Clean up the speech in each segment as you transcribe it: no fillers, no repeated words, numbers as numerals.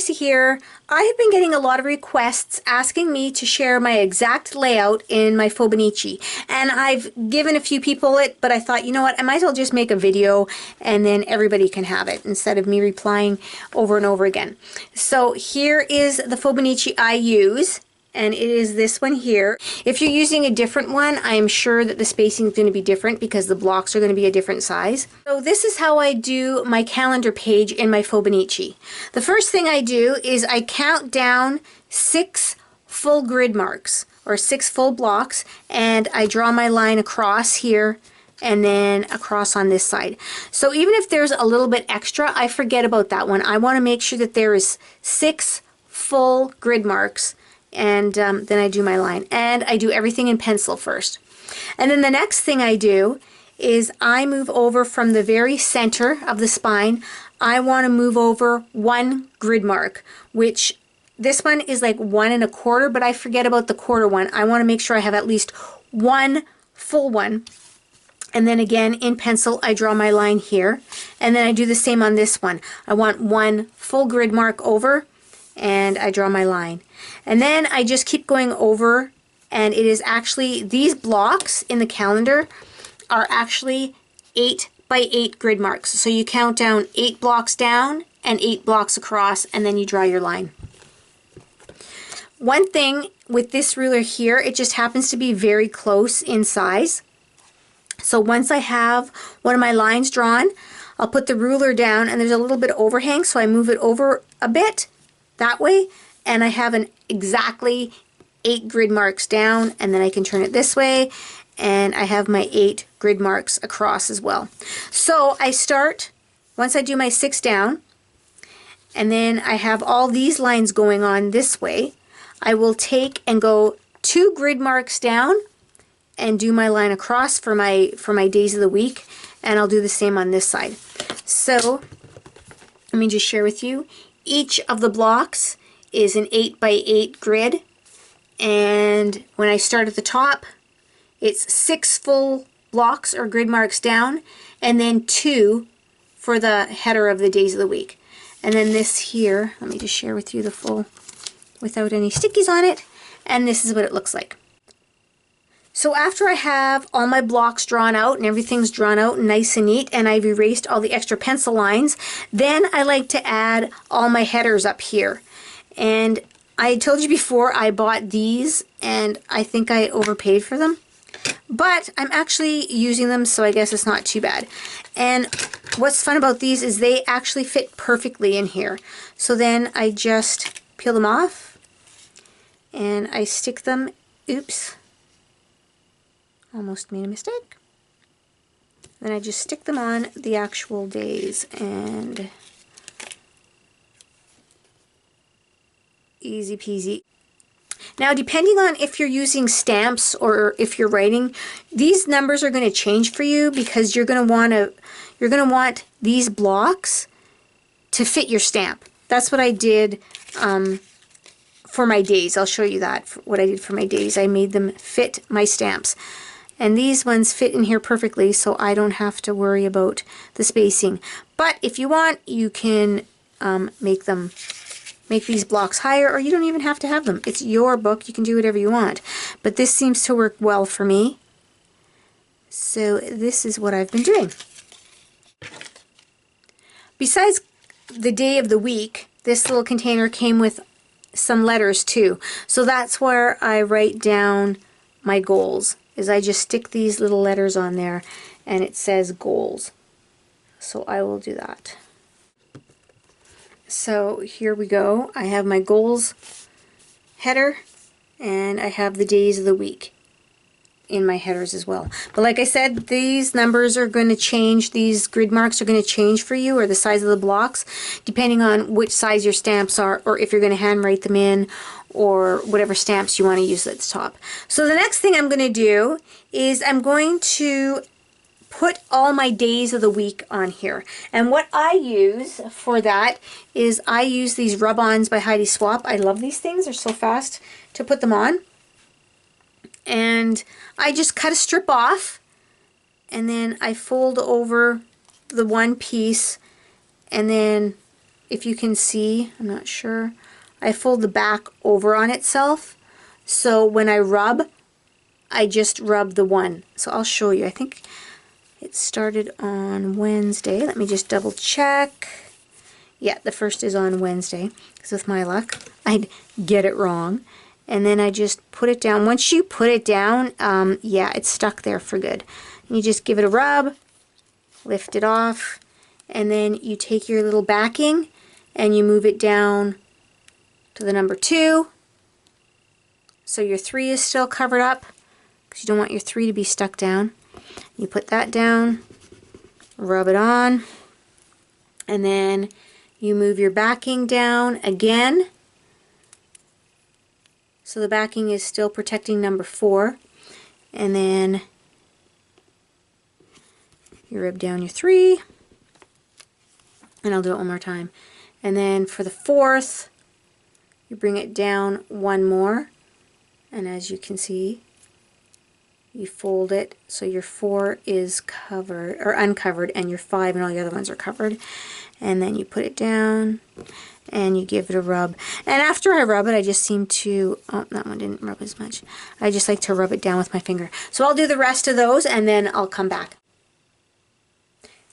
Tracy here. I have been getting a lot of requests asking me to share my exact layout in my Fauxbonichi, and I've given a few people it, but I thought, you know what, I might as well just make a video and then everybody can have it instead of me replying over and over again. So here is the Fauxbonichi I use, and it is this one here. If you're using a different one, I am sure that the spacing is going to be different because the blocks are going to be a different size. So this is how I do my calendar page in my Fauxbonichi. The first thing I do is I count down 6 full grid marks, or 6 full blocks, and I draw my line across here and then across on this side. So even if there's a little bit extra, I forget about that one. I want to make sure that there is 6 full grid marks, and then I do my line, and I do everything in pencil first. And then the next thing I do is I move over from the very center of the spine. I want to move over 1 grid mark, which this one is like 1 1/4, but I forget about the quarter one. I want to make sure I have at least 1 full one. And then again in pencil I draw my line here, and then I do the same on this one. I want 1 full grid mark over, and I draw my line. And then I just keep going over, and it is actually, these blocks in the calendar are actually 8 by 8 grid marks. So you count down 8 blocks down and 8 blocks across, and then you draw your line. One thing with this ruler here, it just happens to be very close in size. So once I have one of my lines drawn, I'll put the ruler down, and there's a little bit of overhang, so I move it over a bit that way, and I have an exactly 8 grid marks down, and then I can turn it this way, and I have my 8 grid marks across as well. So I start, once I do my 6 down, and then I have all these lines going on this way, I will take and go 2 grid marks down and do my line across for my days of the week, and I'll do the same on this side. So let me just share with you. Each of the blocks is an 8 by 8 grid, and when I start at the top, it's 6 full blocks or grid marks down, and then 2 for the header of the days of the week. And then this here, let me just share with you the full without any stickies on it, and this is what it looks like. So after I have all my blocks drawn out and everything's drawn out nice and neat, and I've erased all the extra pencil lines, then I like to add all my headers up here. And I told you before I bought these, and I think I overpaid for them, but I'm actually using them, so I guess it's not too bad. And what's fun about these is they actually fit perfectly in here. So then I just peel them off and I stick them, oops, almost made a mistake. Then I just stick them on the actual days, and easy peasy. Now, depending on if you're using stamps or if you're writing, these numbers are going to change for you, because you're going to want these blocks to fit your stamp. That's what I did for my days. I'll show you that, what I did for my days. I made them fit my stamps. And these ones fit in here perfectly, so I don't have to worry about the spacing. But if you want, you can make these blocks higher, or you don't even have to have them. It's your book. You can do whatever you want. But this seems to work well for me. So this is what I've been doing. Besides the day of the week, this little container came with some letters too. So that's where I write down my goals. Is I just stick these little letters on there, and it says goals. So I will do that. So here we go. I have my goals header, and I have the days of the week in my headers as well. But like I said, these numbers are going to change. These grid marks are going to change for you, or the size of the blocks, depending on which size your stamps are, or if you're going to handwrite them in, or whatever stamps you want to use at the top. So the next thing I'm going to do is I'm going to put all my days of the week on here. And what I use for that is I use these rub-ons by Heidi Swapp. I love these things. They're so fast to put them on. And I just cut a strip off, and then I fold over the one piece, and then if you can see, I'm not sure, I fold the back over on itself. So when I rub, I just rub the one. So I'll show you. I think it started on Wednesday. Let me just double check. Yeah, the first is on Wednesday, because with my luck, I'd get it wrong. And then I just put it down. Once you put it down, yeah, it's stuck there for good. And you just give it a rub, lift it off, and then you take your little backing and you move it down to the number 2. So your 3 is still covered up, because you don't want your 3 to be stuck down. You put that down, rub it on, and then you move your backing down again. So the backing is still protecting number 4. And then you rub down your 3. And I'll do it one more time. And then for the 4th, you bring it down one more. And as you can see, you fold it so your 4 is covered or uncovered, and your 5 and all the other ones are covered. And then you put it down and you give it a rub. And after I rub it, I just seem to, oh, that one didn't rub as much. I just like to rub it down with my finger. So I'll do the rest of those and then I'll come back.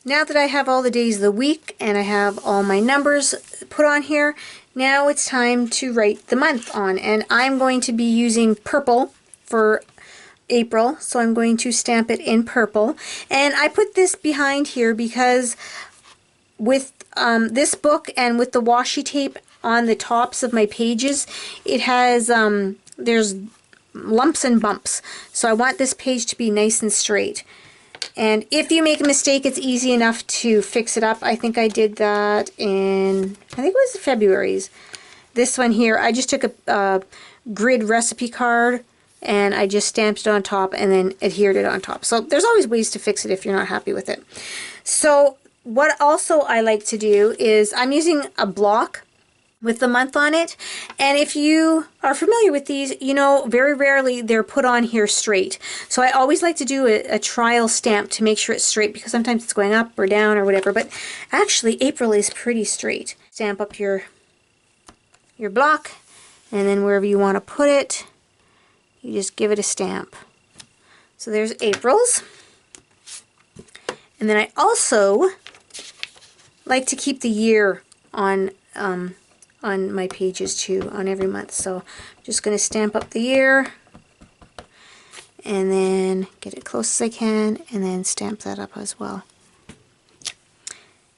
Now that I have all the days of the week and I have all my numbers put on here, now it's time to write the month on. And I'm going to be using purple for April, so I'm going to stamp it in purple. And I put this behind here because with this book and with the washi tape on the tops of my pages, it has, there's lumps and bumps. So I want this page to be nice and straight. And if you make a mistake, it's easy enough to fix it up. I think I did that in, I think it was February's. This one here, I just took a grid recipe card and I just stamped it on top and then adhered it on top. So there's always ways to fix it if you're not happy with it. So what also I like to do is I'm using a block with the month on it, and if you are familiar with these, you know very rarely they're put on here straight. So I always like to do a trial stamp to make sure it's straight, because sometimes it's going up or down or whatever, but actually April is pretty straight. Stamp up your block, and then wherever you want to put it, you just give it a stamp. So there's April's. And then I also like to keep the year on my pages too, on every month. So I'm just going to stamp up the year and then get it close as I can and then stamp that up as well.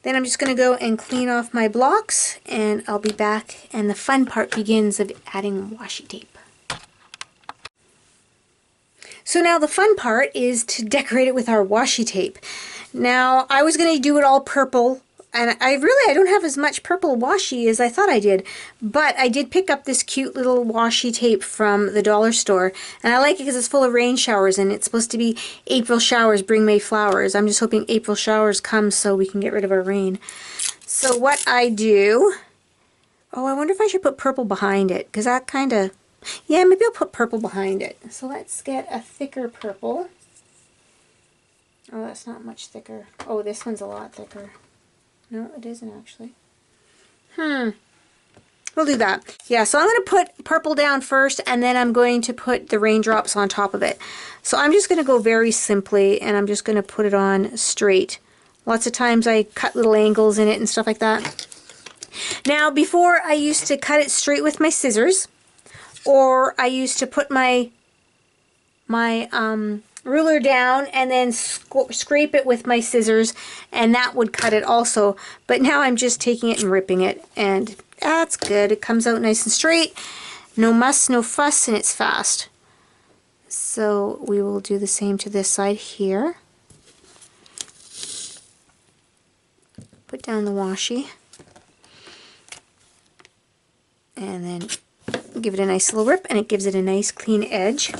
Then I'm just going to go and clean off my blocks and I'll be back, and the fun part begins of adding washi tape. So now the fun part is to decorate it with our washi tape. Now I was going to do it all purple, and I don't have as much purple washi as I thought I did, but I did pick up this cute little washi tape from the dollar store, and I like it because it's full of rain showers, and it's supposed to be April showers bring May flowers. I'm just hoping April showers come so we can get rid of our rain. So what I do, oh, I wonder if I should put purple behind it, because that kind of, yeah, maybe I'll put purple behind it. So let's get a thicker purple. Oh, that's not much thicker. Oh, this one's a lot thicker. No, it isn't actually. We'll do that. Yeah, so I'm going to put purple down first, and then I'm going to put the raindrops on top of it. So I'm just going to go very simply, and I'm just going to put it on straight. Lots of times I cut little angles in it and stuff like that. Now, before I used to cut it straight with my scissors, or I used to put my ruler down and then scrape it with my scissors, and that would cut it also. But now I'm just taking it and ripping it, and that's good. It comes out nice and straight. No muss, no fuss, and it's fast. So we will do the same to this side here. Put down the washi. And then give it a nice little rip, and it gives it a nice clean edge.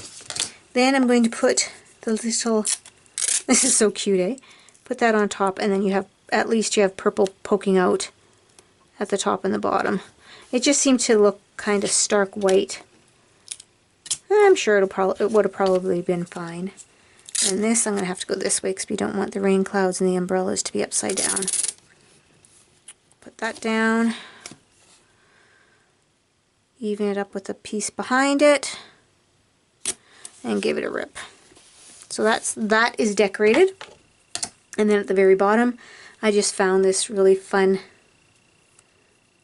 Then I'm going to put the little, this is so cute, eh? Put that on top, and then you have, at least you have purple poking out at the top and the bottom. It just seemed to look kind of stark white. I'm sure it would have probably been fine. And this, I'm going to have to go this way because we don't want the rain clouds and the umbrellas to be upside down. Put that down, even it up with the piece behind it, and give it a rip. So that is decorated. And then at the very bottom, I just found this really fun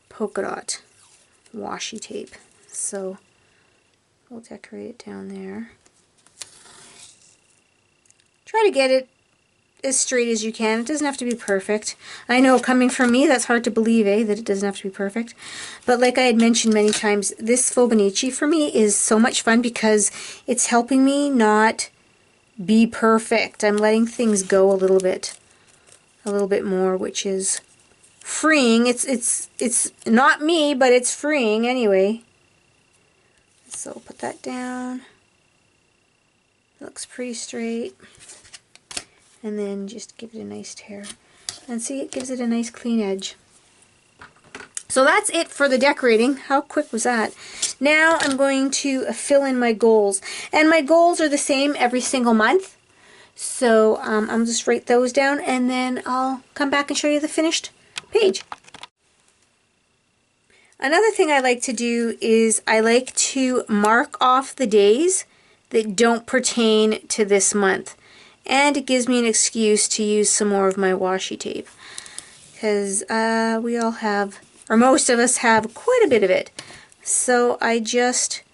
polka dot washi tape. So we'll decorate it down there. Try to get it as straight as you can. It doesn't have to be perfect. I know, coming from me, that's hard to believe, that it doesn't have to be perfect. But like I had mentioned many times, this Fauxbonichi for me is so much fun because it's helping me not be perfect. I'm letting things go a little bit more, which is freeing. It's not me, but it's freeing anyway. So put that down. It looks pretty straight. And then just give it a nice tear. And see, it gives it a nice clean edge. So that's it for the decorating. How quick was that? Now I'm going to fill in my goals. And my goals are the same every single month. So I'll just write those down and then I'll come back and show you the finished page. Another thing I like to do is I like to mark off the days that don't pertain to this month. And it gives me an excuse to use some more of my washi tape. Because we all have, or most of us have, quite a bit of it. So I just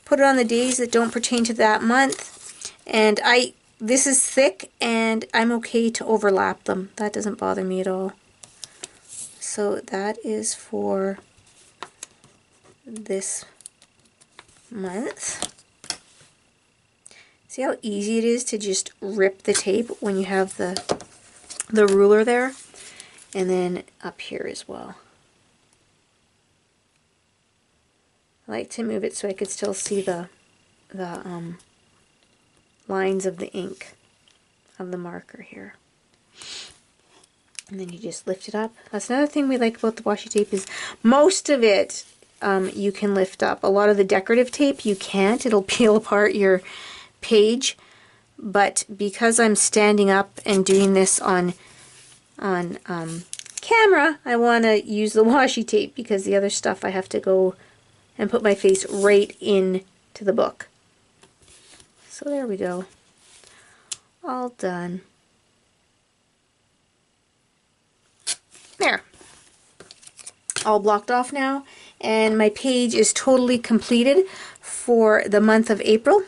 put it on the days that don't pertain to that month. And this is thick and I'm okay to overlap them. That doesn't bother me at all. So that is for this month. See how easy it is to just rip the tape when you have the ruler there? And then up here as well. I like to move it so I could still see the lines of the ink of the marker here. And then you just lift it up. That's another thing we like about the washi tape is most of it you can lift up. A lot of the decorative tape you can't. It'll peel apart your page, but because I'm standing up and doing this on camera, I want to use the washi tape because the other stuff I have to go and put my face right into the book. So there we go. All done. There. All blocked off now, and my page is totally completed for the month of April.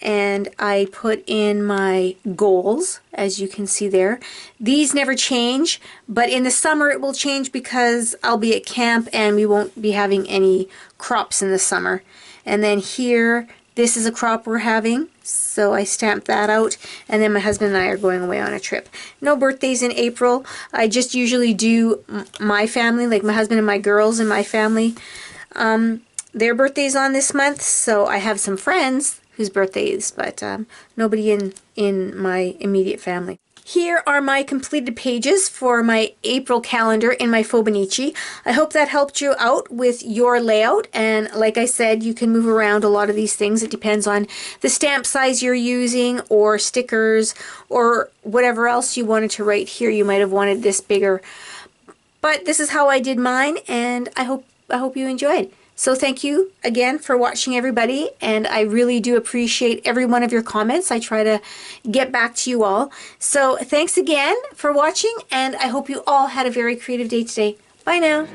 And I put in my goals, as you can see there. These never change, but in the summer it will change because I'll be at camp and we won't be having any crops in the summer. And then here, this is a crop we're having, so I stamped that out. And then my husband and I are going away on a trip. No birthdays in April. I just usually do my family, like my husband and my girls and my family. Their birthdays on this month, so I have some friends whose birthdays, but nobody in my immediate family. Here are my completed pages for my April calendar in my Fauxbonichi. I hope that helped you out with your layout, and like I said, you can move around a lot of these things. It depends on the stamp size you're using, or stickers, or whatever else you wanted to write here. You might have wanted this bigger, but this is how I did mine, and I hope you enjoyed. So thank you again for watching, everybody, and I really do appreciate every one of your comments. I try to get back to you all. So thanks again for watching, and I hope you all had a very creative day today. Bye now.